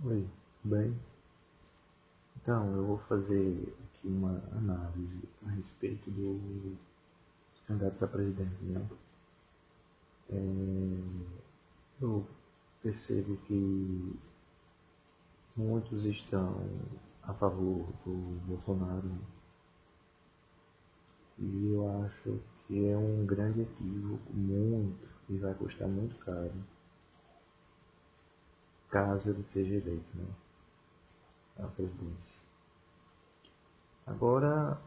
Oi, tudo bem? Então, eu vou fazer aqui uma análise a respeito dos candidatos a presidente, né? Eu percebo que muitos estão a favor do Bolsonaro, né? E eu acho que é um grande equívoco, muito, e vai custar muito caro, caso ele seja eleito, né, à presidência. Agora,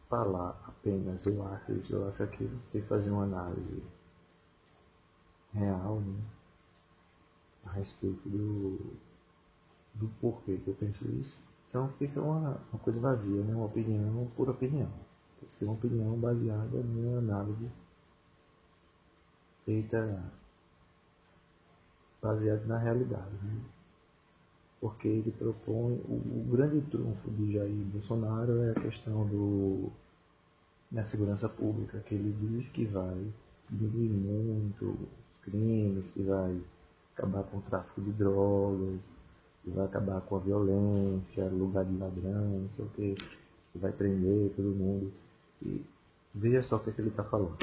falar apenas eu acho que você fazer uma análise real, né, a respeito do porquê que eu penso isso. Então fica uma coisa vazia, né? Uma opinião por opinião. Tem que ser uma opinião baseada numa análise feita baseada na realidade, né? Porque ele propõe, o grande trunfo de Jair Bolsonaro é a questão da segurança pública, que ele diz que vai diminuir muito os crimes, que vai acabar com o tráfico de drogas, que vai acabar com a violência, lugar de ladrão, não sei o que vai prender todo mundo. E veja só o que ele está falando.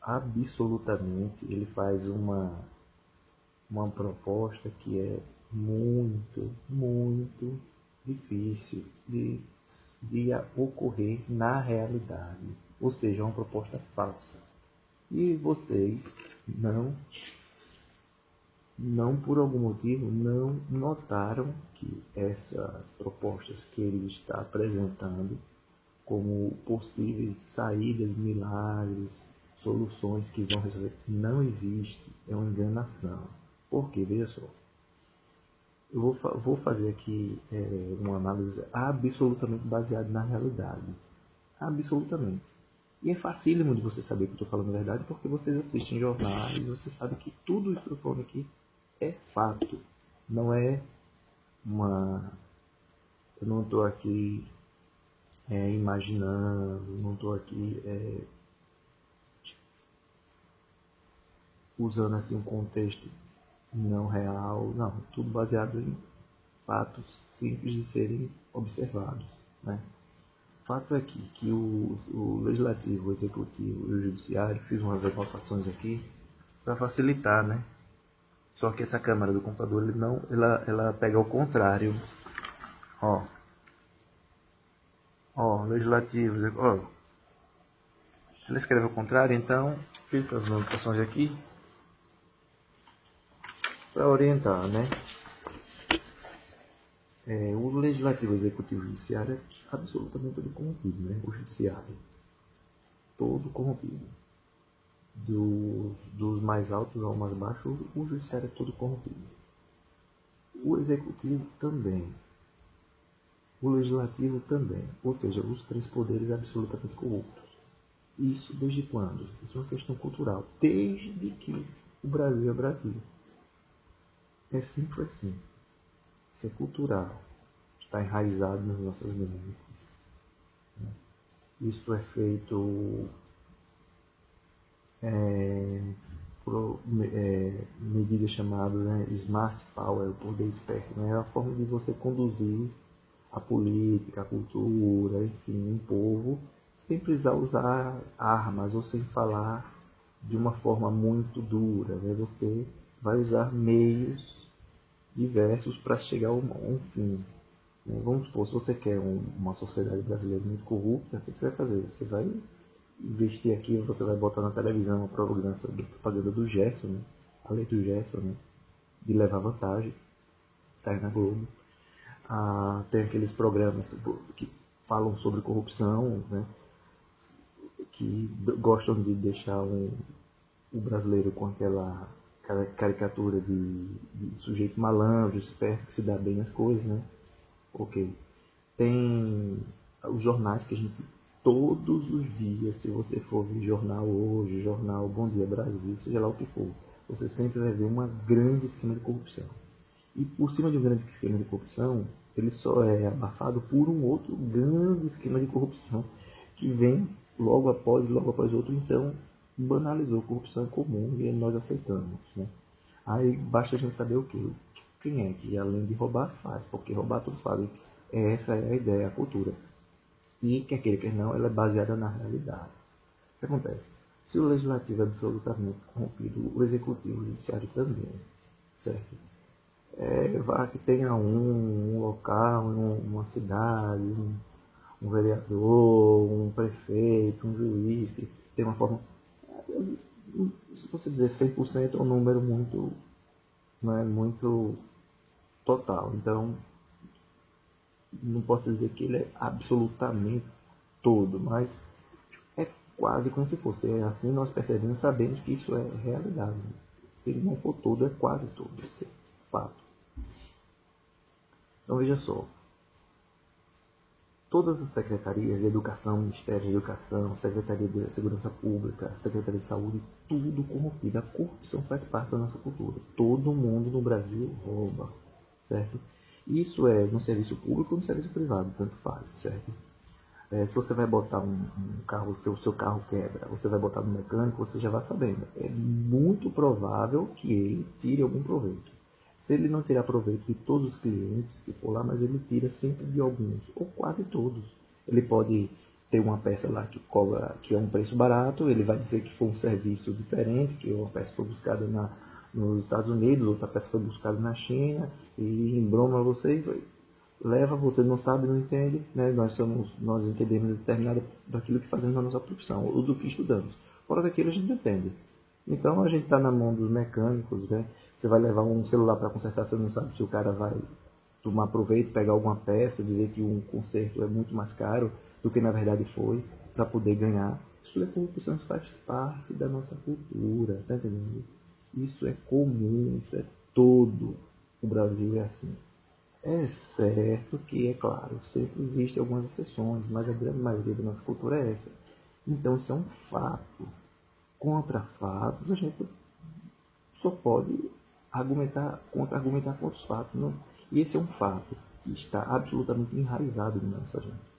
Absolutamente, ele faz uma proposta que é muito difícil de ocorrer na realidade. Ou seja, é uma proposta falsa. E vocês não por algum motivo, não notaram que essas propostas que ele está apresentando como possíveis saídas, milagres, soluções que vão resolver, não existe, é uma enganação. Por quê? Veja só, eu vou fazer aqui uma análise absolutamente baseada na realidade. Absolutamente. E é facílimo de você saber que eu estou falando a verdade porque vocês assistem jornais e você sabe que tudo isso que eu estou falando aqui é fato. Não é uma. Eu não estou aqui imaginando, não estou aqui usando assim um contexto não real. Não, tudo baseado em fatos simples de serem observados. Né? Fato é que o Legislativo, o Executivo e o Judiciário fiz umas anotações aqui para facilitar, né? Só que essa câmera do computador ele não, ela pega ao contrário. Ó, Legislativo, ó, ela escreve ao contrário, então fiz essas anotações aqui para orientar, né? O Legislativo, Executivo e o Judiciário é absolutamente todo corrompido, né? O Judiciário, todo corrompido. Dos mais altos ao mais baixo, o Judiciário é todo corrompido. O Executivo também. O Legislativo também. Ou seja, os três poderes absolutamente corruptos. Isso desde quando? Isso é uma questão cultural. Desde que o Brasil é Brasil. É sempre assim. Isso é cultural. Está enraizado nas nossas mentes. Isso é feito por medidas chamadas, né, Smart Power, o poder esperto. Né? É a forma de você conduzir a política, a cultura, enfim, um povo, sem precisar usar armas ou sem falar de uma forma muito dura. Né? Você vai usar meios diversos para chegar a um fim. Né? Vamos supor, se você quer uma sociedade brasileira muito corrupta, o que você vai fazer? Você vai investir aqui, você vai botar na televisão a propaganda do Gerson, né? A lei do Gerson, né? De levar vantagem, sai na Globo. Tem aqueles programas que falam sobre corrupção, né? Que gostam de deixar o brasileiro com aquela caricatura de sujeito malandro, esperto, que se dá bem nas coisas, né? Ok. Tem os jornais que a gente, todos os dias, se você for ver jornal hoje, jornal Bom Dia Brasil, seja lá o que for, você sempre vai ver uma grande esquema de corrupção. E por cima de um grande esquema de corrupção, ele só é abafado por um outro grande esquema de corrupção que vem logo após outro. Então, banalizou a corrupção comum e nós aceitamos. Né? Aí basta a gente saber o que? Quem é que além de roubar faz, porque roubar tudo faz. Essa é a ideia, a cultura. E quer queira, quer não, ela é baseada na realidade. O que acontece? Se o legislativo é absolutamente corrompido, o executivo, o judiciário também, certo? Vá que tenha um local, uma cidade, um vereador, um prefeito, um juiz, que tem uma forma. Se você dizer 100% é um número muito, não é muito total. Então, não posso dizer que ele é absolutamente todo, mas é quase como se fosse. É assim nós percebemos, sabemos que isso é realidade. Se ele não for todo, é quase todo. Isso é fato. Então veja só, todas as secretarias de educação, Ministério da Educação, Secretaria de Segurança Pública, Secretaria de Saúde, tudo corrompido. A corrupção faz parte da nossa cultura. Todo mundo no Brasil rouba, certo? Isso é no serviço público ou no serviço privado, tanto faz, certo? Se você vai botar um carro, o seu carro quebra, você vai botar no mecânico, você já vai sabendo. É muito provável que ele tire algum proveito. Se ele não tirar proveito de todos os clientes que for lá, mas ele tira sempre de alguns, ou quase todos. Ele pode ter uma peça lá que cobra, que é um preço barato, ele vai dizer que foi um serviço diferente, que uma peça foi buscada nos Estados Unidos, outra peça foi buscada na China, e embroma você e leva, você não sabe, não entende, né? Nós entendemos determinado daquilo que fazemos na nossa profissão, ou do que estudamos. Fora daquilo a gente não entende. Então a gente está na mão dos mecânicos, né? Você vai levar um celular para consertar, você não sabe se o cara vai tomar proveito, pegar alguma peça, dizer que um conserto é muito mais caro do que na verdade foi, para poder ganhar. Isso é corrupção, isso faz parte da nossa cultura, tá entendendo? Isso é comum, isso é todo o Brasil é assim. É certo que, é claro, sempre existem algumas exceções, mas a grande maioria da nossa cultura é essa. Então, isso é um fato. Contra fatos, a gente só pode argumentar, contra-argumentar com os fatos. Não? E esse é um fato que está absolutamente enraizado na nossa gente.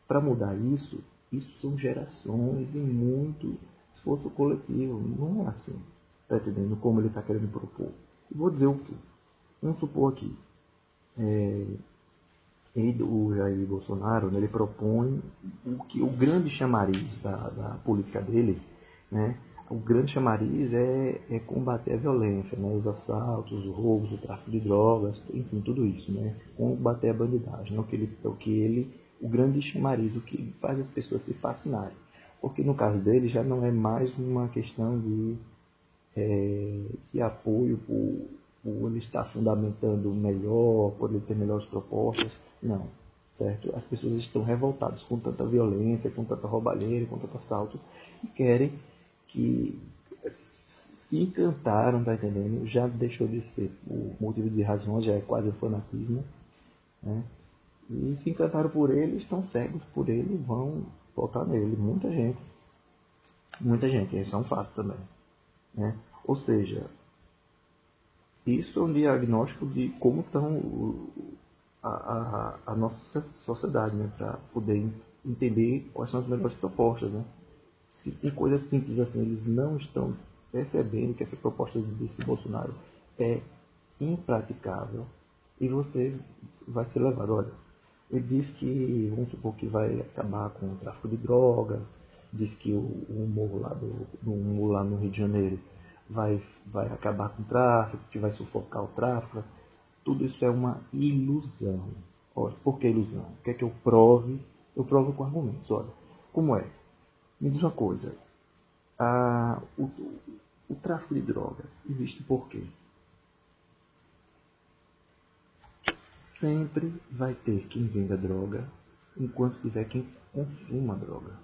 Para mudar isso, isso são gerações e muito esforço coletivo. Não é assim. Está entendendo como ele está querendo propor? E vou dizer o quê? Vamos supor aqui, o Jair Bolsonaro, né, ele propõe o grande chamariz da política dele, né, o grande chamariz é combater a violência, né, os assaltos, os roubos, o tráfico de drogas, enfim, tudo isso, né, combater a bandidagem, é o grande chamariz, o que faz as pessoas se fascinarem. Porque no caso dele já não é mais uma questão de apoio por ele estar fundamentando melhor, por ele ter melhores propostas. Não, certo? As pessoas estão revoltadas com tanta violência, com tanta roubalheira, com tanto assalto, e querem que se encantaram, tá entendendo? Já deixou de ser o motivo de razão, já é quase um fanatismo, né? E se encantaram por ele, estão cegos por ele, vão votar nele. Muita gente, esse é um fato também, né? Ou seja, isso é um diagnóstico de como estão a nossa sociedade, né? Para poder entender quais são as melhores propostas, né? Se com coisas simples assim eles não estão percebendo que essa proposta desse Bolsonaro é impraticável e você vai ser levado, olha, ele diz que, vamos supor que vai acabar com o tráfico de drogas, diz que o morro lá no Rio de Janeiro vai acabar com o tráfico, que vai sufocar o tráfico. Tudo isso é uma ilusão. Olha, por que ilusão? Quer que eu prove? Eu provo com argumentos. Olha, como é? Me diz uma coisa. A, o, o tráfico de drogas existe por quê? Sempre vai ter quem venda droga, enquanto tiver quem consuma droga.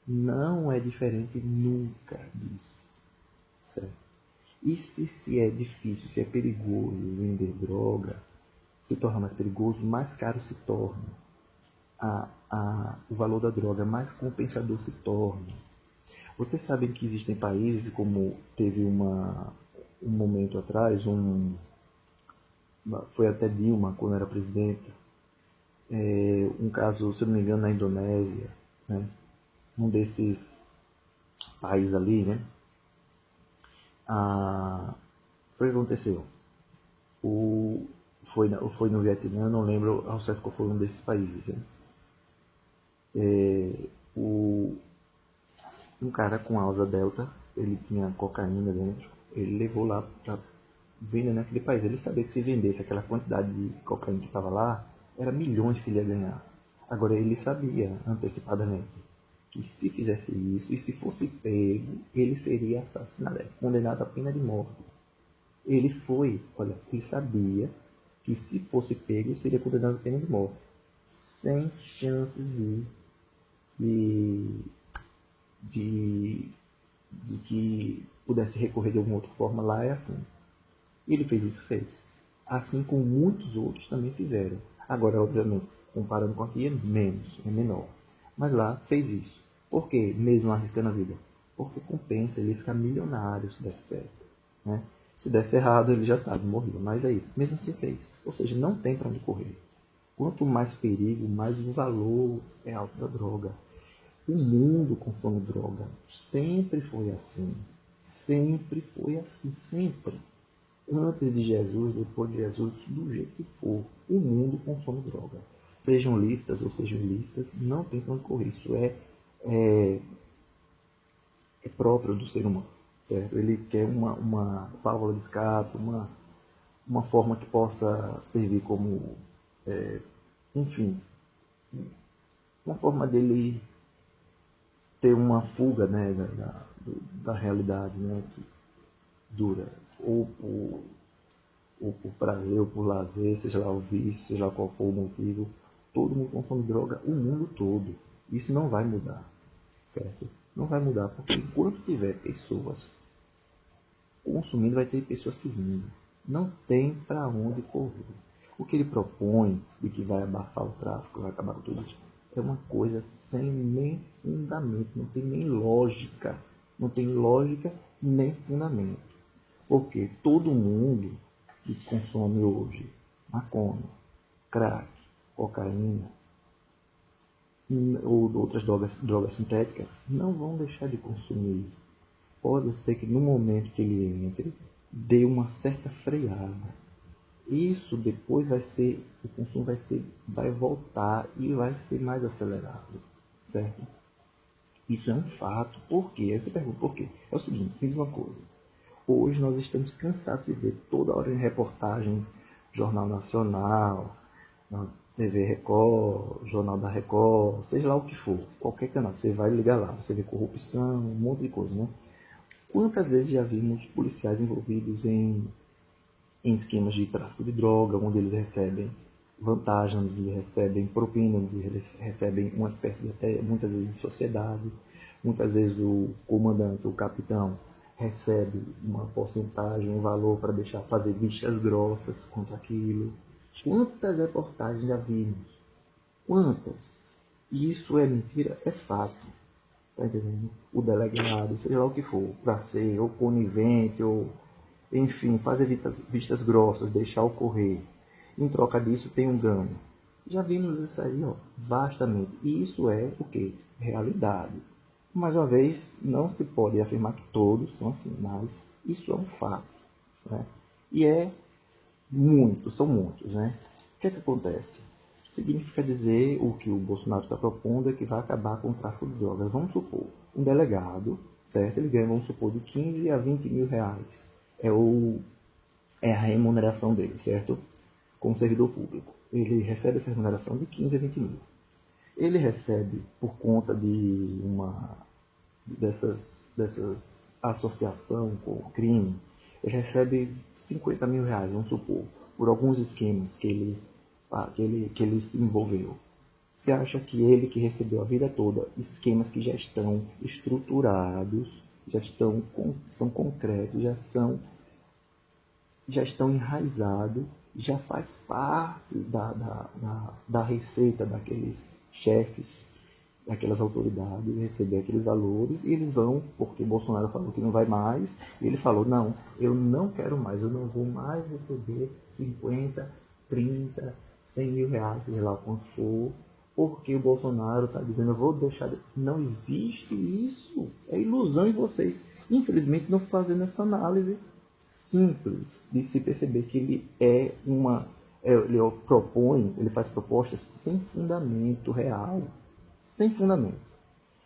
Não é diferente nunca disso, certo? E se é difícil, se é perigoso vender droga, se torna mais perigoso, mais caro se torna. O valor da droga mais compensador se torna. Vocês sabem que existem países, como teve um momento atrás, foi até Dilma, quando era presidente, um caso, se eu não me engano, na Indonésia, né? Um desses países ali, né? Foi o que aconteceu. Foi no Vietnã, não lembro ao certo qual foi um desses países. Né? Um cara com asa delta, ele tinha cocaína dentro, ele levou lá para vender naquele país. Ele sabia que se vendesse aquela quantidade de cocaína que estava lá, era milhões que ele ia ganhar. Agora ele sabia antecipadamente que se fizesse isso e se fosse pego, ele seria assassinado, condenado à pena de morte. Ele sabia que se fosse pego, seria condenado à pena de morte, sem chances de, de, de que pudesse recorrer de alguma outra forma. Lá é assim. Ele fez isso, fez. Assim como muitos outros também fizeram. Agora, obviamente, comparando com aqui, é menos, é menor. Mas lá fez isso. Por quê? Mesmo arriscando a vida. Porque compensa ele ficar milionário se der certo. Né? Se desse errado, ele já sabe, morria. Mas aí, mesmo assim fez. Ou seja, não tem para onde correr. Quanto mais perigo, mais o valor é alto da droga. O mundo consome droga. Sempre foi assim. Sempre foi assim, sempre. Antes de Jesus, depois de Jesus, do jeito que for, o mundo consome droga. Sejam lícitas ou sejam ilícitas, não tem como correr. Isso é, é próprio do ser humano, certo? Ele quer uma válvula de escape, uma forma que possa servir como, enfim, uma forma dele ter uma fuga, né, da realidade, né, que dura, ou por prazer, ou por lazer, seja lá o vício, seja lá qual for o motivo. Todo mundo consome droga, o mundo todo. Isso não vai mudar, certo? Não vai mudar, porque enquanto tiver pessoas consumindo, vai ter pessoas que vindo. Não tem para onde correr. O que ele propõe de que vai abafar o tráfico, vai acabar com tudo isso, é uma coisa sem nem fundamento, não tem nem lógica. Não tem lógica nem fundamento. Porque todo mundo que consome hoje maconha, crack, cocaína ou outras drogas sintéticas não vão deixar de consumir. Pode ser que no momento que ele entre, dê uma certa freada. Isso depois o consumo vai voltar e vai ser mais acelerado, certo? Isso é um fato. Por quê? Aí você pergunta por quê? É o seguinte, me diz uma coisa. Hoje nós estamos cansados de ver toda hora em reportagem, Jornal Nacional, na TV Record, Jornal da Record, seja lá o que for, qualquer canal, você vai ligar lá, você vê corrupção, um monte de coisa, né? Quantas vezes já vimos policiais envolvidos em esquemas de tráfico de droga, onde eles recebem vantagem, onde eles recebem propina, onde eles recebem uma espécie de até, muitas vezes, de sociedade. Muitas vezes o comandante, o capitão, recebe uma porcentagem, um valor para deixar fazer vistas grossas contra aquilo. Quantas reportagens já vimos? Quantas? E isso é mentira? É fato. Tá entendendo? O delegado, seja lá o que for, para ser ou conivente, ou enfim, fazer vistas grossas, deixar ocorrer. Em troca disso tem um ganho. Já vimos isso aí, ó, vastamente. E isso é o que? Realidade. Mais uma vez, não se pode afirmar que todos são assim, mas isso é um fato. Né? E são muitos. Né? O que é que acontece? Significa dizer o que o Bolsonaro está propondo é que vai acabar com o tráfico de drogas. Vamos supor, um delegado, certo? Ele ganha, vamos supor, de 15 a 20 mil reais. É a remuneração dele, certo? Como servidor público. Ele recebe essa remuneração de 15 a 20 mil. Ele recebe, por conta de dessas associação com o crime, ele recebe 50 mil reais, vamos supor, por alguns esquemas que ele se envolveu. Você acha que ele que recebeu a vida toda esquemas que já estão estruturados, são concretos, já estão enraizados, já faz parte da receita daqueles chefes, daquelas autoridades, receber aqueles valores, e eles vão, porque Bolsonaro falou que não vai mais, e ele falou, não, eu não quero mais, eu não vou mais receber 50, 30, 100 mil reais, seja lá quanto for, porque o Bolsonaro está dizendo, eu vou deixar... Não existe isso, é ilusão em vocês. Infelizmente não fazendo essa análise. simples de se perceber que ele ele propõe, ele faz propostas sem fundamento real, sem fundamento,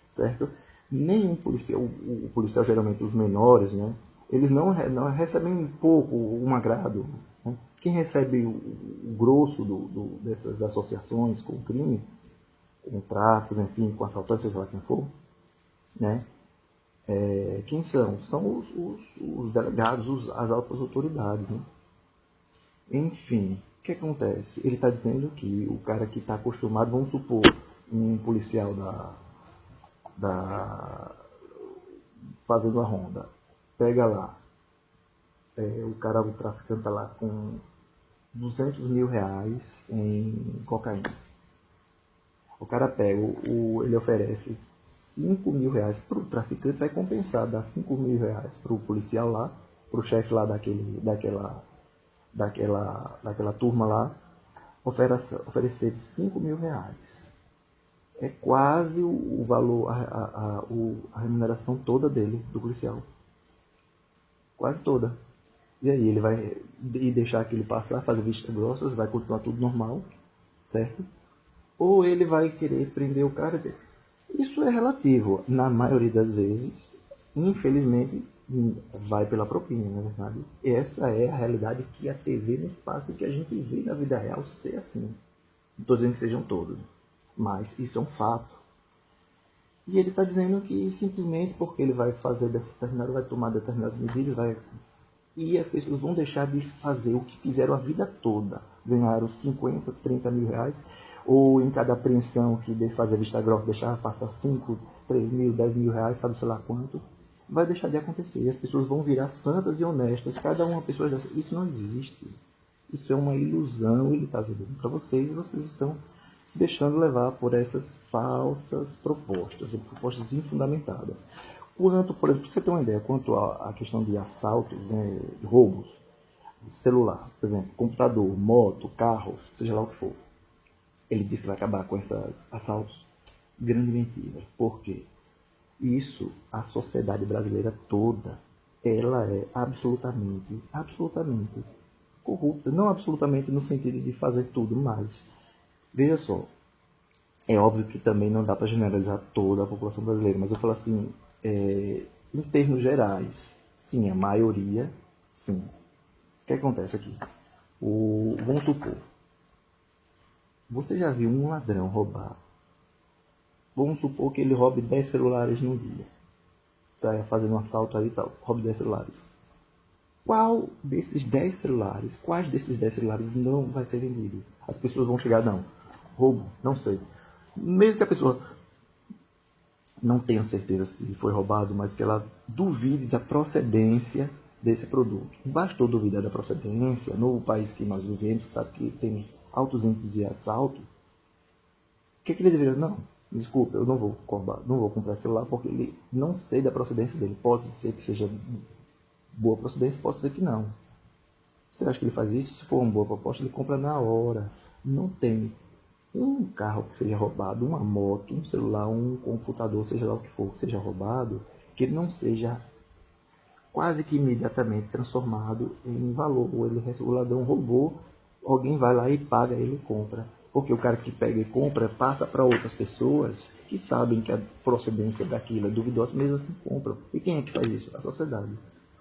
certo? Nenhum policial, o policial geralmente os menores, né? Eles não recebem pouco um agrado. Né? Quem recebe o grosso dessas associações com crime, com tráficos, enfim, com assaltantes, seja lá quem for, né? Quem são? São os delegados, as altas autoridades, né? Enfim, o que acontece? Ele está dizendo que o cara que está acostumado, vamos supor, um policial da fazendo a ronda, pega lá, o cara, o traficante está lá com 200 mil reais em cocaína. O cara pega, ele oferece 5 mil reais para o traficante, vai compensar, dá 5 mil reais para o policial lá, para o chefe lá daquela turma lá, oferecer 5 mil reais. É quase o valor, a remuneração toda dele, do policial. Quase toda. E aí ele vai deixar aquilo passar, fazer vistas grossas, vai continuar tudo normal, certo? Ou ele vai querer prender o cara. Isso é relativo. Na maioria das vezes, infelizmente, vai pela propina, na verdade. Essa é a realidade que a TV nos passa e que a gente vê na vida real ser assim. Não estou dizendo que sejam todos, mas isso é um fato. E ele está dizendo que simplesmente porque ele vai fazer vai tomar determinadas medidas, e as pessoas vão deixar de fazer o que fizeram a vida toda. Ganharam 50, 30 mil reais, ou em cada apreensão que de fazer vista grossa, deixar passar 5, 3 mil, 10 mil reais, sabe sei lá quanto, vai deixar de acontecer. As pessoas vão virar santas e honestas, cada uma pessoa dessa. Isso não existe. Isso é uma ilusão, ele está vendendo para vocês e vocês estão se deixando levar por essas falsas propostas, propostas infundamentadas. Quanto, por exemplo, para você ter uma ideia, quanto à questão de assaltos, né, de roubos, celular, por exemplo, computador, moto, carro, seja lá o que for, ele diz que vai acabar com esses assaltos. Grande mentira. Por quê? Isso, a sociedade brasileira toda, ela é absolutamente corrupta. Não absolutamente no sentido de fazer tudo, mas, veja só, é óbvio que também não dá para generalizar toda a população brasileira, mas eu falo assim, em termos gerais, sim, a maioria, sim. O que acontece aqui? Vamos supor, você já viu um ladrão roubar? Vamos supor que ele roube 10 celulares num dia. Saia fazendo um assalto aí e tal, roube 10 celulares. Quais desses 10 celulares não vai ser vendido? As pessoas vão chegar, não, roubo, não sei. Mesmo que a pessoa não tenha certeza se foi roubado, mas que ela duvide da procedência desse produto. Bastou duvidar da procedência, no país que nós vivemos, que sabe que temos altos índices de assalto, o que ele deveria? Não, desculpa, eu não vou comprar celular porque ele não sei da procedência dele. Pode ser que seja boa procedência, pode ser que não. Você acha que ele faz isso? Se for uma boa proposta, ele compra na hora. Não tem um carro que seja roubado, uma moto, um celular, um computador, seja lá o que for, que seja roubado, que ele não seja quase que imediatamente transformado em valor. O ladrão roubou, alguém vai lá e paga, ele compra. Porque o cara que pega e compra passa para outras pessoas que sabem que a procedência daquilo é duvidosa, mesmo assim compram. E quem é que faz isso? A sociedade.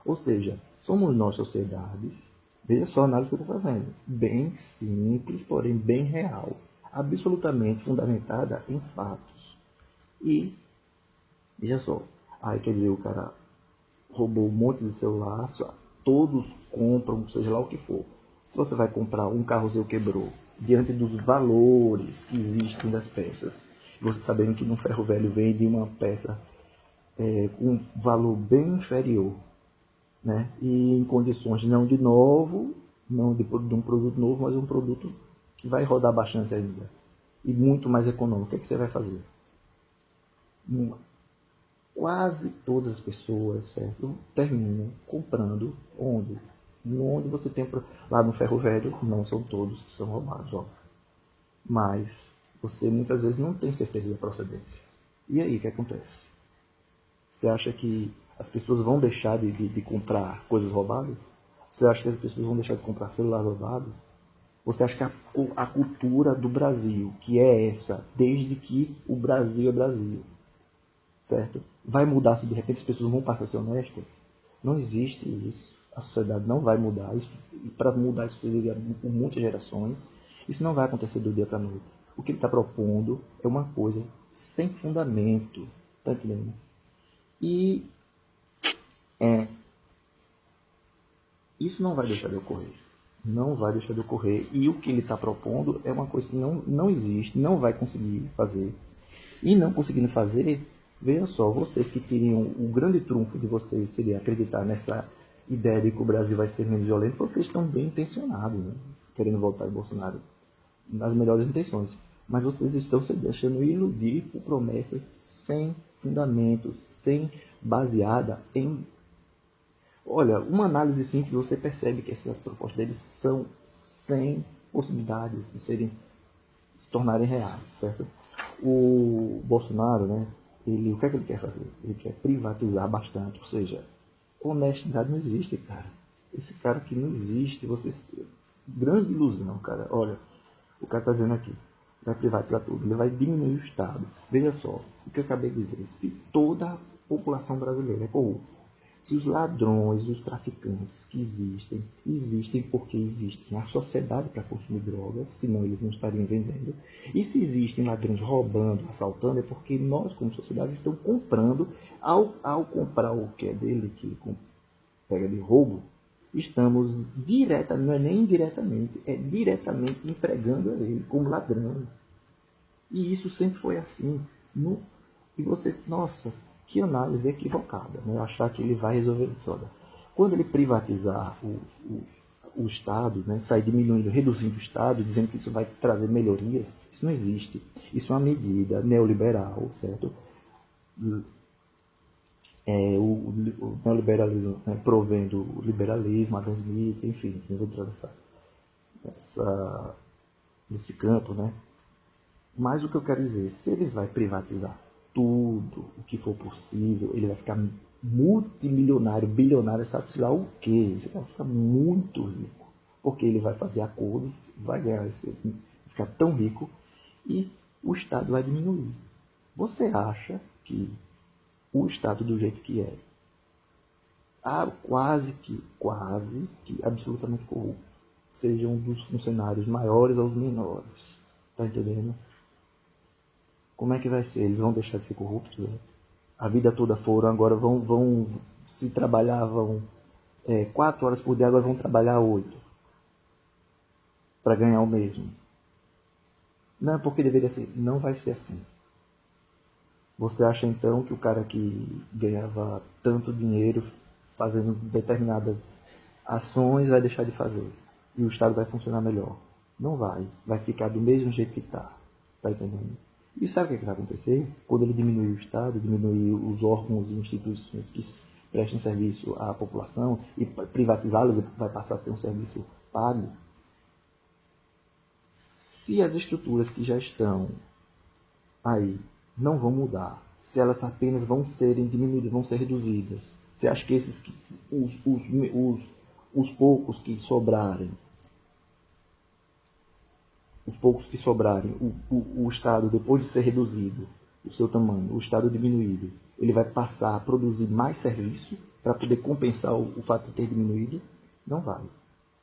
Ou seja, somos nós, sociedades. Veja só a análise que eu estou fazendo. Bem simples, porém bem real. Absolutamente fundamentada em fatos. E, veja só, aí quer dizer, o cara roubou um monte de celular, todos compram, seja lá o que for. Se você vai comprar um carro seu quebrou, diante dos valores que existem das peças, você sabendo que no ferro velho vende uma peça com um valor bem inferior, né? E em condições não de novo, não de um produto novo, mas um produto que vai rodar bastante ainda e muito mais econômico. O que, é que você vai fazer? Quase todas as pessoas, certo, terminam comprando onde? Onde você tem lá no ferro velho, não são todos que são roubados, ó. Mas você muitas vezes não tem certeza da procedência. E aí, o que acontece? Você acha que as pessoas vão deixar de comprar coisas roubadas? Você acha que as pessoas vão deixar de comprar celular roubado? Você acha que a cultura do Brasil, que é essa, desde que o Brasil é Brasil, certo? Vai mudar se de repente as pessoas vão passar a ser honestas? Não existe isso. A sociedade não vai mudar. Isso, para mudar isso seria por muitas gerações. Isso não vai acontecer do dia para a noite. O que ele está propondo é uma coisa sem fundamento. Tá entendendo? E isso não vai deixar de ocorrer. Não vai deixar de ocorrer. E o que ele está propondo é uma coisa que não existe, não vai conseguir fazer. E não conseguindo fazer, veja só, vocês que queriam, o grande trunfo de vocês seria acreditar nessa ideia de que o Brasil vai ser menos violento, vocês estão bem intencionados, né? Querendo voltar em Bolsonaro nas melhores intenções. Mas vocês estão se deixando iludir por promessas sem fundamentos, sem baseada em... Olha, uma análise simples, você percebe que essas propostas deles são sem possibilidades de se tornarem reais, certo? O Bolsonaro, né, o que é que ele quer fazer? Ele quer privatizar bastante, ou seja, honestidade não existe, cara. Esse cara que não existe, vocês... Grande ilusão, cara. Olha, o cara está dizendo aqui, vai privatizar tudo, ele vai diminuir o Estado. Veja só, o que eu acabei de dizer, se toda a população brasileira é corrupta, se os ladrões, os traficantes que existem porque existem a sociedade para consumir drogas, senão eles não estariam vendendo. E se existem ladrões roubando, assaltando, é porque nós, como sociedade, estamos comprando, ao comprar o que é dele, que ele pega de roubo, estamos diretamente, não é nem indiretamente, é diretamente empregando a ele como ladrão. E isso sempre foi assim. E vocês, nossa, que análise equivocada, né? Achar que ele vai resolver isso. Olha, quando ele privatizar o Estado, né? Sair diminuindo, reduzindo o Estado, dizendo que isso vai trazer melhorias, isso não existe. Isso é uma medida neoliberal, certo? O neoliberalismo, né? Provendo o liberalismo, Adam Smith, enfim, não vou entrar nesse campo, né? Mas o que eu quero dizer, se ele vai privatizar tudo o que for possível, ele vai ficar multimilionário, bilionário, sabe-se lá o quê? Ele vai ficar muito rico, porque ele vai fazer acordos, vai ganhar ficar tão rico e o Estado vai diminuir. Você acha que o Estado do jeito que é, quase que absolutamente corrupto, sejam dos funcionários maiores aos menores, tá entendendo? Como é que vai ser? Eles vão deixar de ser corruptos? Né? A vida toda foram, agora se trabalhavam 4 horas por dia, agora vão trabalhar 8 para ganhar o mesmo. Não é porque deveria ser, não vai ser assim. Você acha então que o cara que ganhava tanto dinheiro fazendo determinadas ações vai deixar de fazer e o Estado vai funcionar melhor? Não vai, vai ficar do mesmo jeito que está, tá entendendo? E sabe o que vai acontecer? Quando ele diminuir o Estado, diminuir os órgãos e instituições que prestam serviço à população e privatizá-los, vai passar a ser um serviço pago. Se as estruturas que já estão aí não vão mudar, se elas apenas vão serem diminuídas, vão ser reduzidas, você acha que os poucos que sobrarem, o Estado, depois de ser reduzido o seu tamanho, o Estado diminuído, ele vai passar a produzir mais serviço para poder compensar o fato de ter diminuído? Não vai.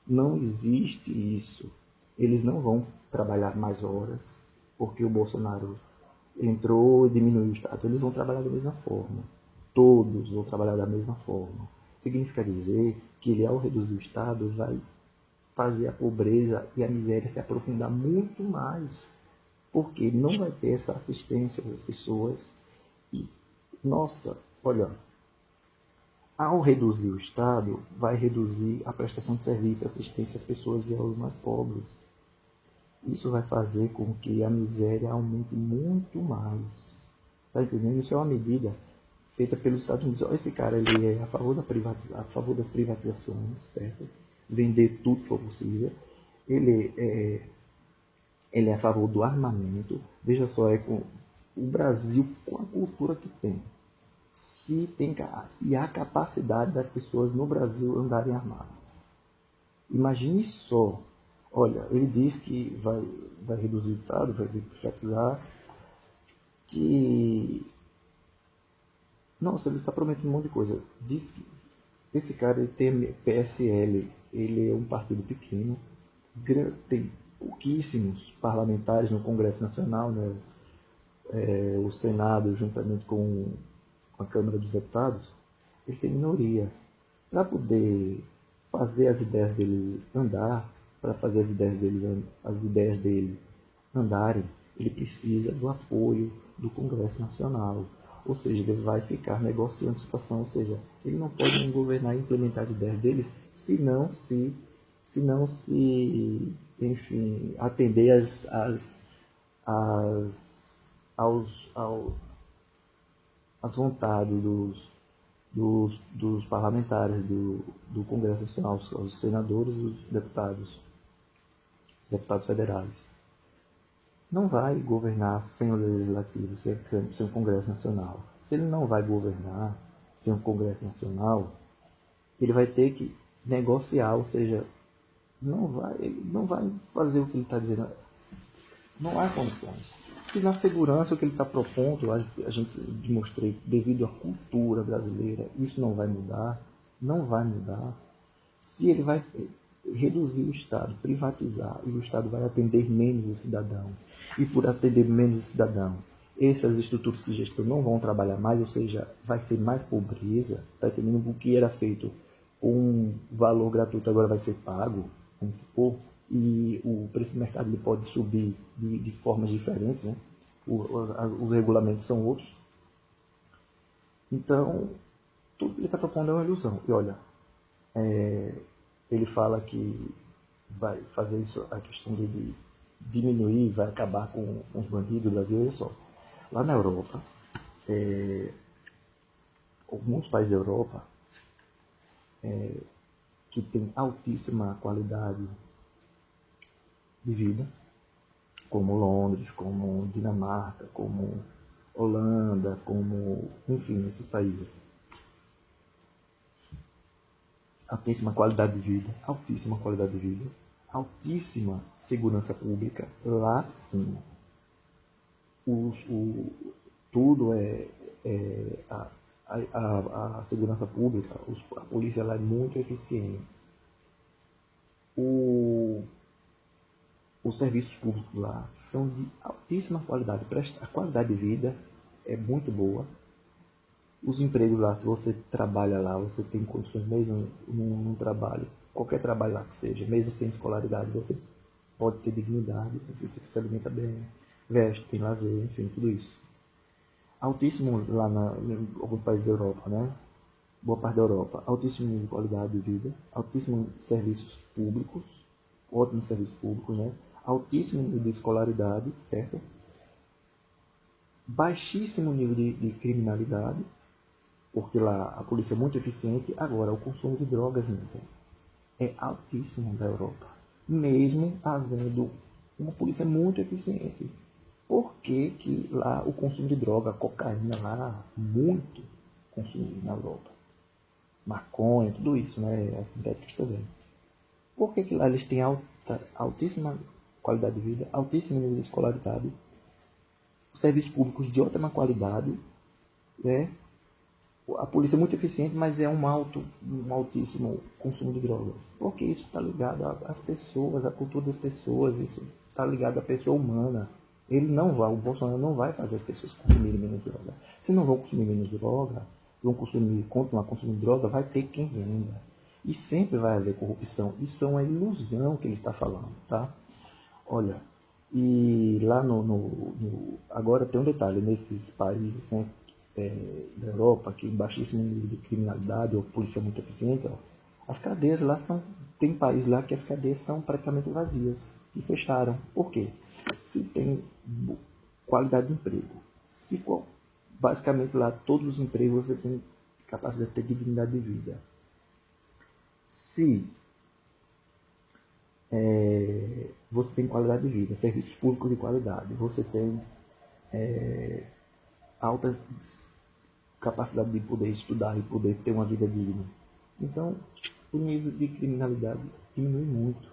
Não existe isso. Eles não vão trabalhar mais horas porque o Bolsonaro entrou e diminuiu o Estado. Eles vão trabalhar da mesma forma. Todos vão trabalhar da mesma forma. Significa dizer que ele, ao reduzir o Estado, vai fazer a pobreza e a miséria se aprofundar muito mais, porque ele não vai ter essa assistência das pessoas. E, nossa, olha, ao reduzir o Estado, vai reduzir a prestação de serviço e assistência às pessoas e aos mais pobres. Isso vai fazer com que a miséria aumente muito mais. Tá entendendo? Isso é uma medida feita pelos Estados Unidos. Olha, esse cara, ele é a favor das privatizações, certo? Vender tudo que for possível. Ele é a favor do armamento. Veja só, com o Brasil, com a cultura que tem, se há capacidade das pessoas no Brasil andarem armadas. Imagine só. Olha, ele diz que vai reduzir o Estado, vai privatizar, que... Nossa, ele está prometendo um monte de coisa. Diz que esse cara ele tem PSL, ele é um partido pequeno, tem pouquíssimos parlamentares no Congresso Nacional, né? O Senado, juntamente com a Câmara dos Deputados, ele tem minoria. Para poder fazer as ideias dele andar, para fazer as ideias dele andarem, ele precisa do apoio do Congresso Nacional. Ou seja, ele vai ficar negociando a situação, ou seja, ele não pode nem governar e implementar as ideias deles se não se, enfim, atender às vontades dos parlamentares do Congresso Nacional, os senadores e os deputados federais. Não vai governar sem o Legislativo, sem o Congresso Nacional. Se ele não vai governar sem o Congresso Nacional, ele vai ter que negociar, ou seja, ele não vai fazer o que ele está dizendo. Não há condições. Se na segurança o que ele está propondo, a gente demonstrei, devido à cultura brasileira, isso não vai mudar, não vai mudar. Se ele vai reduzir o Estado, privatizar, e o Estado vai atender menos o cidadão, e por atender menos o cidadão, essas estruturas de gestão não vão trabalhar mais, ou seja, vai ser mais pobreza, está entendendo? O que era feito com um valor gratuito agora vai ser pago, vamos supor, e o preço do mercado ele pode subir de formas diferentes, né? Os regulamentos são outros. Então, tudo que ele está propondo é uma ilusão. E olha, ele fala que vai fazer isso, a questão de diminuir, vai acabar com os bandidos do Brasil. Olha só, lá na Europa, alguns países da Europa que tem altíssima qualidade de vida, como Londres, como Dinamarca, como Holanda, como, enfim, esses países. Altíssima qualidade de vida, altíssima qualidade de vida, altíssima segurança pública. Lá sim, tudo a segurança pública, a polícia lá é muito eficiente. Os serviços públicos lá são de altíssima qualidade, a qualidade de vida é muito boa. Os empregos lá, se você trabalha lá, você tem condições mesmo num trabalho, qualquer trabalho lá que seja, mesmo sem escolaridade, você pode ter dignidade, você se alimenta bem, veste, tem lazer, enfim, tudo isso. Altíssimo lá em alguns países da Europa, né? Boa parte da Europa, altíssimo nível de qualidade de vida, altíssimo serviços públicos, ótimos serviços públicos, né? Altíssimo nível de escolaridade, certo? Baixíssimo nível de criminalidade, porque lá a polícia é muito eficiente. Agora, o consumo de drogas, então, é altíssimo da Europa, mesmo havendo uma polícia muito eficiente. Por que que lá o consumo de droga, a cocaína lá, muito consumido na Europa? Maconha, tudo isso, né? As sintéticas também. Por que que lá eles têm altíssima qualidade de vida, altíssimo nível de escolaridade, serviços públicos de ótima qualidade, né? A polícia é muito eficiente, mas é um altíssimo consumo de drogas. Porque isso está ligado às pessoas, à cultura das pessoas, isso está ligado à pessoa humana. O Bolsonaro não vai fazer as pessoas consumirem menos droga. Se não vão consumir menos droga, vão continuar consumindo droga, vai ter quem venda. E sempre vai haver corrupção. Isso é uma ilusão que ele está falando, tá? Olha, e lá agora tem um detalhe, nesses países, né, da Europa, que baixíssimo nível de criminalidade ou polícia muito eficiente, ó, as cadeias lá tem países lá que as cadeias são praticamente vazias e fecharam. Por quê? Se tem qualidade de emprego, basicamente lá todos os empregos você tem capacidade de ter dignidade de vida. Se você tem qualidade de vida, serviços públicos de qualidade, você tem altas capacidade de poder estudar e poder ter uma vida digna. Então, o nível de criminalidade diminui muito,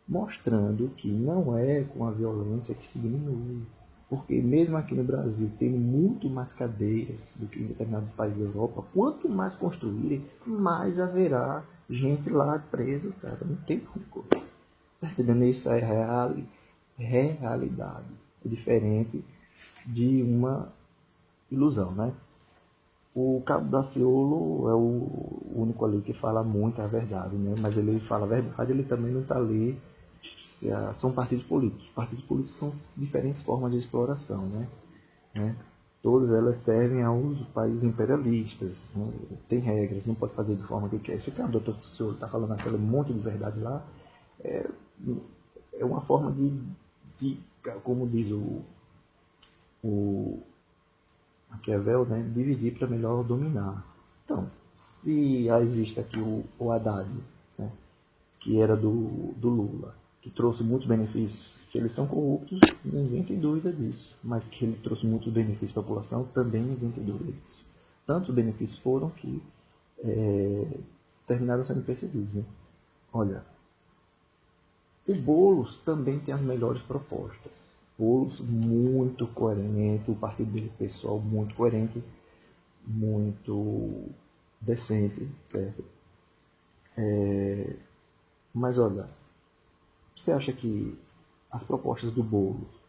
mostrando que não é com a violência que se diminui. Porque mesmo aqui no Brasil, tendo muito mais cadeias do que em determinados países da Europa, quanto mais construírem, mais haverá gente lá preso, cara. Não tem como. Tá entendendo? Isso é realidade. É diferente de uma ilusão, né? O Cabo Daciolo é o único ali que fala muito a verdade, né? Mas ele fala a verdade, ele também não está ali. São partidos políticos. Partidos políticos são diferentes formas de exploração, né? Todas elas servem aos países imperialistas, né? Tem regras, não pode fazer de forma que quer. Se o que o doutor Daciolo está falando aquele monte de verdade lá, é, é uma forma de como diz o Maquiavel, né, dividir para melhor dominar. Então, se existe aqui o Haddad, né, que era do Lula, que trouxe muitos benefícios, que eles são corruptos, ninguém tem dúvida disso, mas que ele trouxe muitos benefícios para a população, também ninguém tem dúvida disso. Tantos benefícios foram que terminaram sendo percebidos. Né? Olha, o Boulos também tem as melhores propostas. Boulos muito coerente, o partido dele pessoal muito coerente, muito decente, certo? Mas olha, você acha que as propostas do Boulos,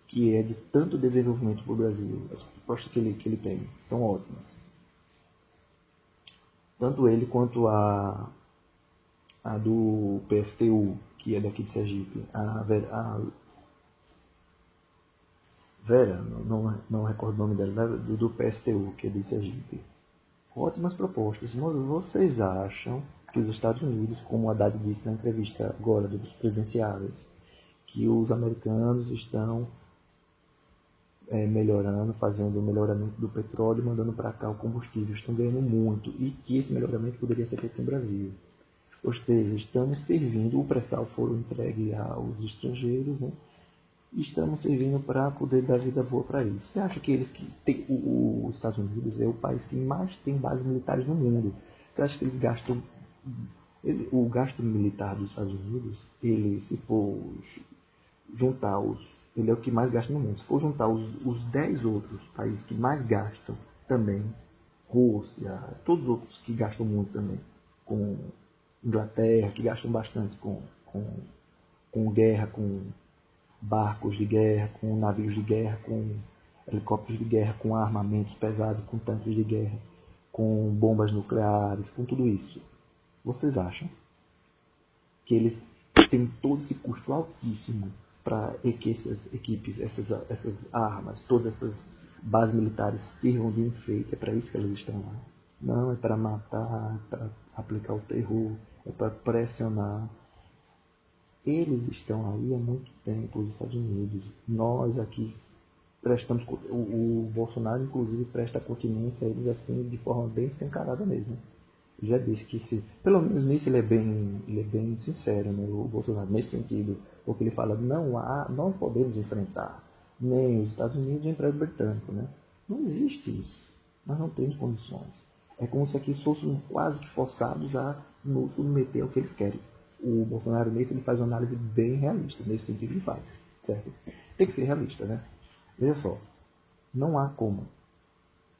que é de tanto desenvolvimento para o Brasil, as propostas que ele tem, são ótimas. Tanto ele quanto a do PSTU, que é daqui de Sergipe, a Vera, não recordo o nome dela, do PSTU, que é de Sergipe. Ótimas propostas. Vocês acham que os Estados Unidos, como o Haddad disse na entrevista agora dos presidenciáveis, que os americanos estão melhorando, fazendo o melhoramento do petróleo, mandando para cá o combustível, estão ganhando muito, e que esse melhoramento poderia ser feito no Brasil. Ou seja, estamos servindo, o pré-sal foi entregue aos estrangeiros, né? Estamos servindo para poder dar vida boa para eles. Você acha que eles que tem, os Estados Unidos é o país que mais tem bases militares no mundo? Você acha que eles gastam o gasto militar dos Estados Unidos? Ele, se for juntar ele é o que mais gasta no mundo. Se for juntar os 10 outros países que mais gastam também, Rússia, todos os outros que gastam muito também, com Inglaterra, que gastam bastante com guerra, com barcos de guerra, com navios de guerra, com helicópteros de guerra, com armamentos pesados, com tanques de guerra, com bombas nucleares, com tudo isso. Vocês acham que eles têm todo esse custo altíssimo para que essas equipes, essas armas, todas essas bases militares sirvam de enfeite? É para isso que elas estão lá? Não, é para matar, é para aplicar o terror, é para pressionar. Eles estão aí há muito tempo, os Estados Unidos. Nós aqui prestamos. O Bolsonaro, inclusive, presta continência a eles assim, de forma bem escancarada mesmo. Ele já disse que, se, pelo menos nisso, ele é bem sincero, né, o Bolsonaro, nesse sentido. Porque ele fala: não podemos enfrentar nem os Estados Unidos nem o Império Britânico. Né? Não existe isso. Nós não temos condições. É como se aqui fôssemos quase que forçados a nos submeter ao que eles querem. O Bolsonaro, nesse, ele faz uma análise bem realista, nesse sentido ele faz, certo? Tem que ser realista, né? Veja só, não há como.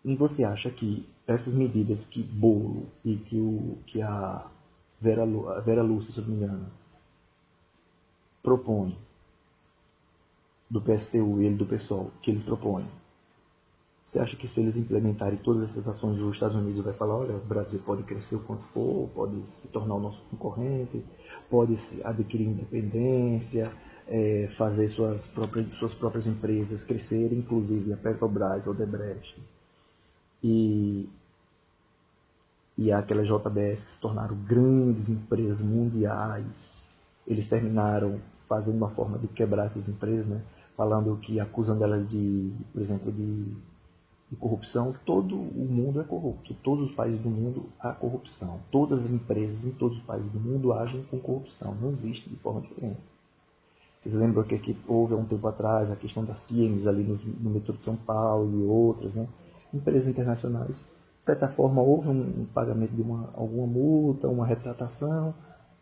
E você acha que essas medidas que Bolo e que a Vera Lúcia, se não me engano, propõe, do PSTU e ele do PSOL, que eles propõem, você acha que se eles implementarem todas essas ações, os Estados Unidos vai falar: olha, o Brasil pode crescer o quanto for, pode se tornar o nosso concorrente, pode adquirir independência, fazer suas próprias empresas crescerem, inclusive a Petrobras, a Odebrecht e, e aquelas JBS que se tornaram grandes empresas mundiais. Eles terminaram fazendo uma forma de quebrar essas empresas, né? Falando que acusam delas de, por exemplo, de corrupção. Todo o mundo é corrupto. Todos os países do mundo há corrupção. Todas as empresas em todos os países do mundo agem com corrupção. Não existe de forma diferente. Vocês lembram que houve há um tempo atrás a questão da Siemens ali no metrô de São Paulo e outras, né? empresas internacionais. De certa forma, houve um pagamento de alguma multa, uma retratação,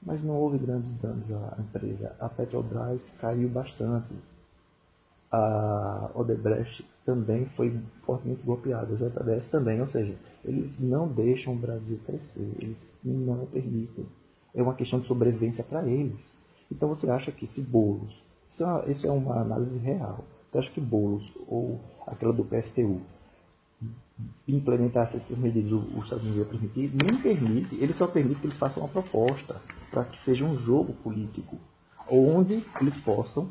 mas não houve grandes danos à empresa. A Petrobras caiu bastante. A Odebrecht também foi fortemente golpeada, a JBS também, ou seja, eles não deixam o Brasil crescer, eles não permitem. É uma questão de sobrevivência para eles. Então você acha que se Boulos, isso é uma análise real, você acha que Boulos ou aquela do PSTU implementasse essas medidas, os Estados Unidos ia permitir? Nem permite, ele só permite que eles façam uma proposta para que seja um jogo político, onde eles possam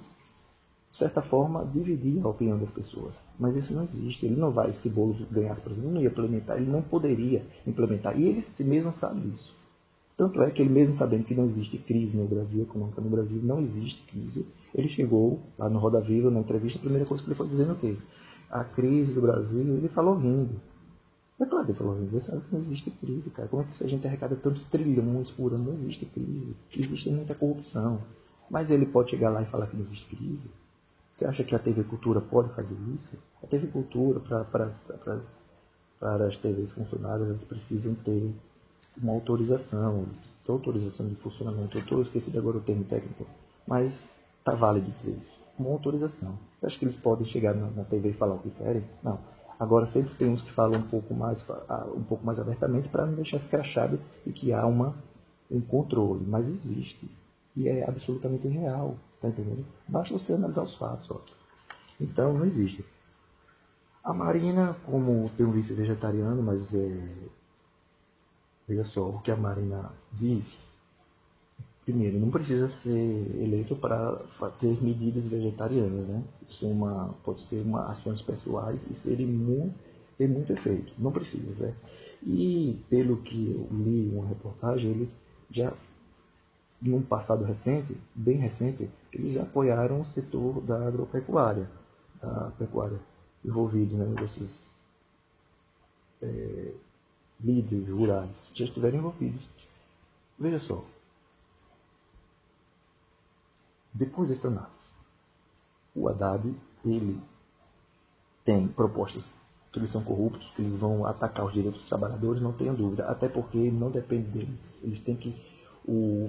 de certa forma, dividir a opinião das pessoas. Mas isso não existe. Ele não vai, se Boulos ganhasse, por exemplo, ele não ia implementar, ele não poderia implementar. E ele mesmo sabe isso. Tanto é que ele mesmo sabendo que não existe crise no Brasil, econômica no Brasil, não existe crise, ele chegou lá no Roda Viva, na entrevista, a primeira coisa que ele foi dizendo é o quê? A crise do Brasil, ele falou rindo. É claro que ele falou rindo, ele sabe que não existe crise, cara. Como é que a gente arrecada tantos trilhões por ano? Não existe crise. Existe muita corrupção. Mas ele pode chegar lá e falar que não existe crise? Você acha que a TV Cultura pode fazer isso? A TV Cultura, para as TVs funcionárias, eles precisam ter uma autorização, eles precisam ter autorização de funcionamento. Eu esqueci agora o termo técnico, mas tá válido dizer isso. Uma autorização. Você acha que eles podem chegar na TV e falar o que querem? Não. Agora sempre tem uns que falam um pouco mais abertamente para não deixar escrachado e que há um controle, mas existe. E é absolutamente real, tá entendendo? Basta você analisar os fatos, ó. Então, não existe. A Marina, como tem um vice vegetariano, mas veja só, o que a Marina diz, primeiro, não precisa ser eleito para ter medidas vegetarianas, né? Isso pode ser ações pessoais e ter muito efeito. Não precisa, né? E pelo que eu li uma reportagem, eles já num passado recente, bem recente, eles apoiaram o setor da agropecuária, da pecuária, envolvido, né, desses líderes rurais, já estiveram envolvidos. Veja só, depois dessa análise, o Haddad, ele tem propostas que eles são corruptos, que eles vão atacar os direitos dos trabalhadores, não tenha dúvida, até porque não depende deles. Eles têm que,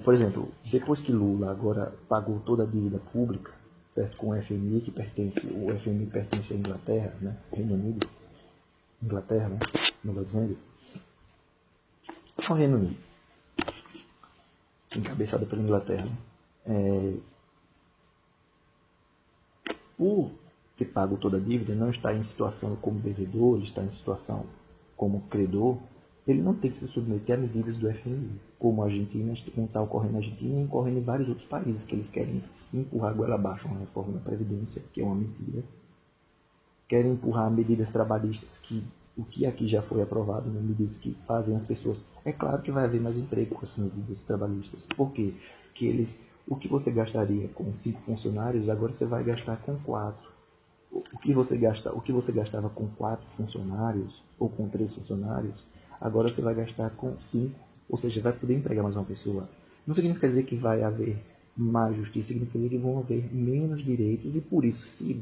por exemplo, depois que Lula agora pagou toda a dívida pública, certo, com o FMI, o FMI pertence à Inglaterra, né, Reino Unido, Inglaterra, né, melhor dizendo, ao Reino Unido, encabeçada pela Inglaterra, né, por ter pago toda a dívida, não está em situação como devedor, ele está em situação como credor, ele não tem que se submeter a medidas do FMI, como a Argentina, como está ocorrendo na Argentina e ocorrendo em vários outros países, que eles querem empurrar a goela abaixo uma reforma da Previdência, que é uma mentira. Querem empurrar medidas trabalhistas, o que aqui já foi aprovado, né? Medidas que fazem as pessoas... É claro que vai haver mais emprego com essas medidas trabalhistas. Por quê? Porque o que você gastaria com 5 funcionários, agora você vai gastar com 4. O que você gastava com 4 funcionários ou com 3 funcionários, agora você vai gastar com 5, ou seja, vai poder empregar mais uma pessoa. Não significa dizer que vai haver mais justiça, significa dizer que vão haver menos direitos e por isso, se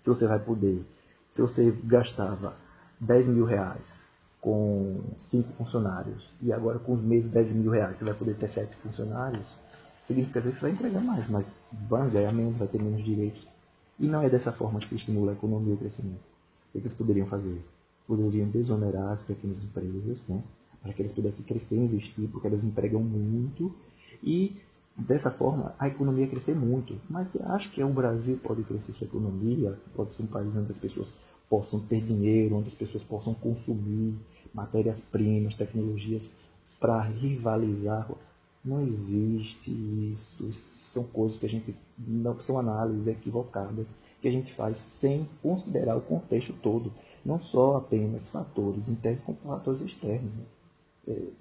você vai poder, se você gastava 10 mil reais com 5 funcionários e agora com os mesmos 10 mil reais você vai poder ter 7 funcionários, significa dizer que você vai empregar mais, mas vai ganhar menos, vai ter menos direitos. E não é dessa forma que se estimula a economia e o crescimento. O que eles poderiam fazer? Poderiam desonerar as pequenas empresas, né, para que eles pudessem crescer e investir, porque elas empregam muito e dessa forma a economia crescer muito. Mas você acha que o Brasil pode crescer sua economia? Pode ser um país onde as pessoas possam ter dinheiro, onde as pessoas possam consumir matérias-primas, tecnologias para rivalizar? Não existe isso. São coisas que a gente não são análises equivocadas que a gente faz sem considerar o contexto todo, não só apenas fatores internos, como fatores externos, né?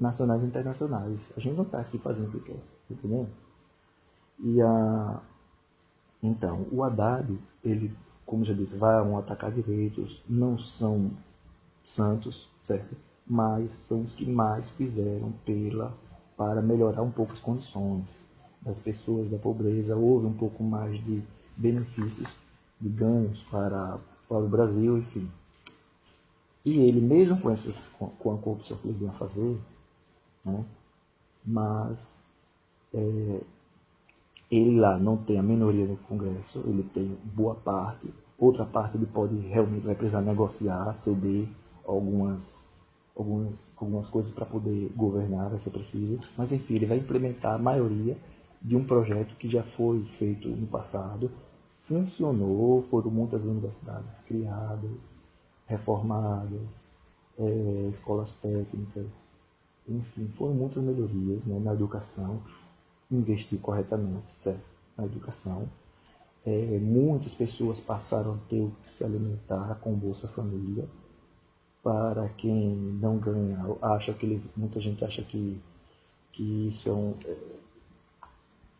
Nacionais e internacionais. A gente não está aqui fazendo o que quer, entendeu? Então, o Haddad, ele, como já disse, vai atacar direitos, não são santos, certo? Mas são os que mais fizeram para melhorar um pouco as condições das pessoas, da pobreza. Houve um pouco mais de benefícios, de ganhos para o Brasil, enfim. E ele, mesmo com a corrupção que ele vinha fazer, né, mas ele lá não tem a minoria no Congresso, ele tem boa parte, outra parte ele pode realmente vai precisar negociar, ceder algumas coisas para poder governar, vai ser preciso, mas enfim, ele vai implementar a maioria de um projeto que já foi feito no passado, funcionou, foram muitas universidades criadas, reformadas, escolas técnicas, enfim, foram muitas melhorias, né, na educação, investir corretamente, certo? Na educação. Muitas pessoas passaram a ter que se alimentar com Bolsa Família. Para quem não ganha, muita gente acha que isso é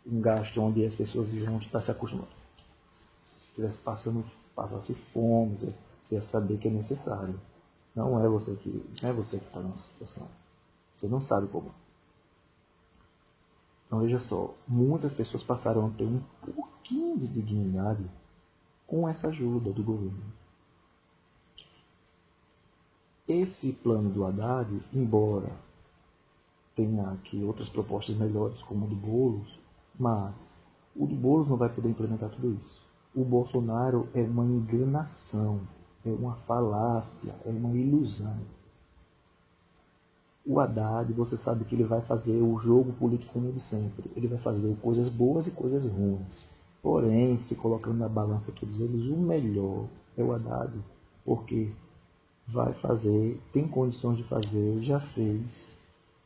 um gasto onde as pessoas vão estar se acostumando. Se estivesse passasse fome, você ia saber que é necessário. Não é você que está nessa situação. Você não sabe como. Então veja só, muitas pessoas passaram a ter um pouquinho de dignidade com essa ajuda do governo. Esse plano do Haddad, embora tenha aqui outras propostas melhores, como o do Boulos, mas o do Boulos não vai poder implementar tudo isso. O Bolsonaro é uma enganação, é uma falácia, é uma ilusão. O Haddad, você sabe que ele vai fazer o jogo político como de sempre. Ele vai fazer coisas boas e coisas ruins. Porém, se colocando na balança todos eles, o melhor é o Haddad, porque vai fazer, tem condições de fazer, já fez,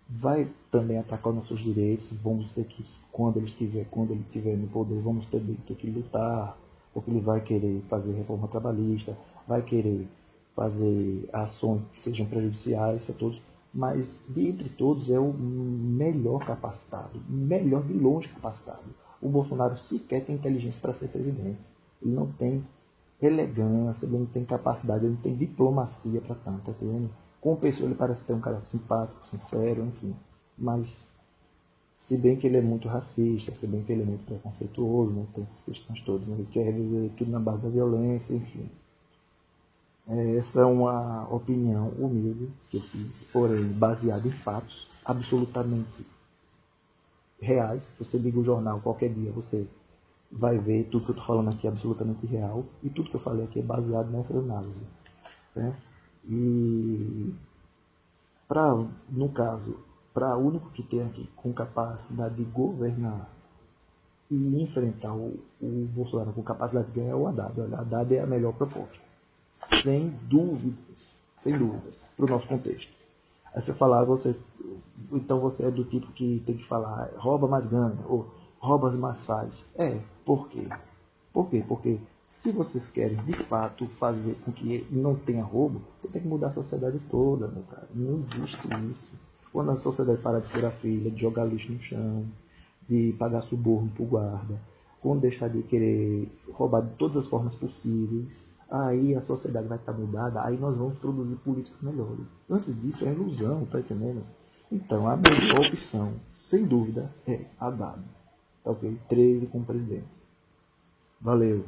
vai também atacar os nossos direitos, vamos ter que, quando ele estiver no poder, vamos ter que lutar, porque ele vai querer fazer reforma trabalhista, vai querer fazer ações que sejam prejudiciais para todos, mas dentre todos é o melhor capacitado, melhor de longe capacitado. O Bolsonaro sequer tem inteligência para ser presidente. Ele não tem elegância, ele não tem capacidade, ele não tem diplomacia para tanto, tá entendendo? Como pessoa ele parece ter um cara simpático, sincero, enfim. Mas, se bem que ele é muito racista, se bem que ele é muito preconceituoso, né? Tem essas questões todas, né? Ele quer resolver tudo na base da violência, enfim. Essa é uma opinião humilde que eu fiz, porém baseada em fatos absolutamente reais. Se você liga o jornal qualquer dia, você vai ver tudo que eu estou falando aqui é absolutamente real e tudo que eu falei aqui é baseado nessa análise, né? E no caso, para o único que tem aqui com capacidade de governar e enfrentar o Bolsonaro com capacidade de ganhar é o Haddad. O Haddad é a melhor proposta, sem dúvidas, para o nosso contexto. Aí você falar, então você é do tipo que tem que falar rouba mais ganha, ou rouba mais faz. Por quê? Por quê? Porque se vocês querem de fato fazer com que não tenha roubo, você tem que mudar a sociedade toda, meu cara. Não existe isso. Quando a sociedade parar de furar fila, de jogar lixo no chão, de pagar suborno pro guarda, quando deixar de querer roubar de todas as formas possíveis, aí a sociedade vai estar mudada, aí nós vamos produzir políticas melhores. Antes disso é ilusão, tá entendendo? Então a melhor opção, sem dúvida, é Haddad. Tá ok? 13 como presidente. Valeu!